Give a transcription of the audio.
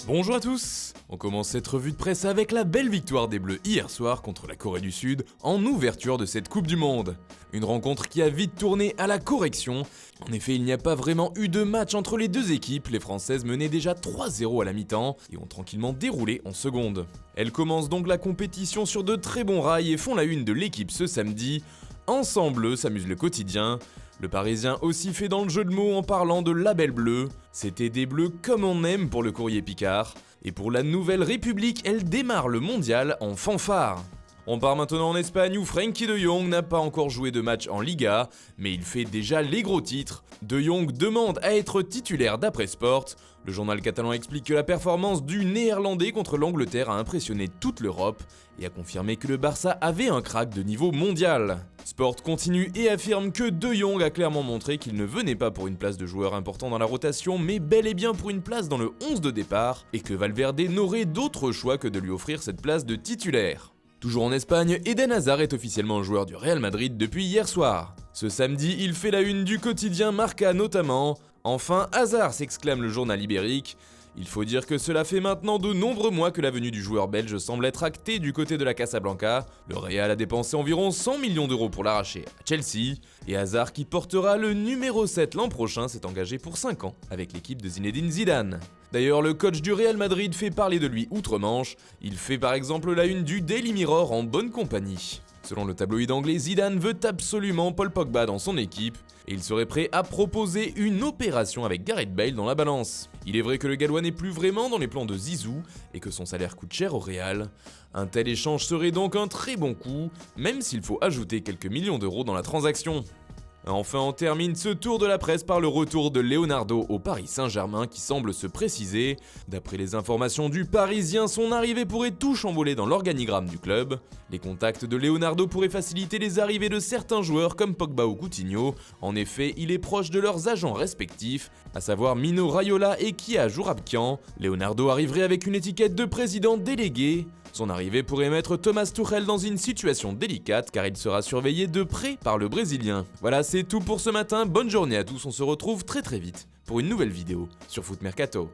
Bonjour à tous. On commence cette revue de presse avec la belle victoire des Bleus hier soir contre la Corée du Sud en ouverture de cette Coupe du Monde. Une rencontre qui a vite tourné à la correction. En effet, il n'y a pas vraiment eu de match entre les deux équipes, les Françaises menaient déjà 3-0 à la mi-temps et ont tranquillement déroulé en seconde. Elles commencent donc la compétition sur de très bons rails et font la une de l'équipe ce samedi. Ensemble, s'amuse le quotidien. Le Parisien aussi fait dans le jeu de mots en parlant de label bleu. C'était des bleus comme on aime pour le Courrier Picard. Et pour la Nouvelle République, elle démarre le mondial en fanfare. On part maintenant en Espagne où Frenkie de Jong n'a pas encore joué de match en Liga, mais il fait déjà les gros titres. De Jong demande à être titulaire d'après Sport. Le journal catalan explique que la performance du Néerlandais contre l'Angleterre a impressionné toute l'Europe et a confirmé que le Barça avait un crack de niveau mondial. Sport continue et affirme que De Jong a clairement montré qu'il ne venait pas pour une place de joueur important dans la rotation, mais bel et bien pour une place dans le 11 de départ, et que Valverde n'aurait d'autre choix que de lui offrir cette place de titulaire. Toujours en Espagne, Eden Hazard est officiellement un joueur du Real Madrid depuis hier soir. Ce samedi, il fait la une du quotidien Marca notamment. Enfin, Hazard, s'exclame le journal ibérique. Il faut dire que cela fait maintenant de nombreux mois que la venue du joueur belge semble être actée du côté de la Casablanca. Le Real a dépensé environ 100 millions d'euros pour l'arracher à Chelsea. Et Hazard, qui portera le numéro 7 l'an prochain, s'est engagé pour 5 ans avec l'équipe de Zinedine Zidane. D'ailleurs, le coach du Real Madrid fait parler de lui outre-Manche. Il fait par exemple la une du Daily Mirror en bonne compagnie. Selon le tabloïd anglais, Zidane veut absolument Paul Pogba dans son équipe et il serait prêt à proposer une opération avec Gareth Bale dans la balance. Il est vrai que le Gallois n'est plus vraiment dans les plans de Zizou et que son salaire coûte cher au Real. Un tel échange serait donc un très bon coup, même s'il faut ajouter quelques millions d'euros dans la transaction. Enfin, on termine ce tour de la presse par le retour de Leonardo au Paris Saint-Germain qui semble se préciser. D'après les informations du Parisien, son arrivée pourrait tout chambouler dans l'organigramme du club. Les contacts de Leonardo pourraient faciliter les arrivées de certains joueurs comme Pogba ou Coutinho. En effet, il est proche de leurs agents respectifs, à savoir Mino Raiola et Kia Joorabchian. Leonardo arriverait avec une étiquette de président délégué. Son arrivée pourrait mettre Thomas Tuchel dans une situation délicate car il sera surveillé de près par le Brésilien. Voilà, c'est tout pour ce matin, bonne journée à tous, on se retrouve très vite pour une nouvelle vidéo sur Foot Mercato.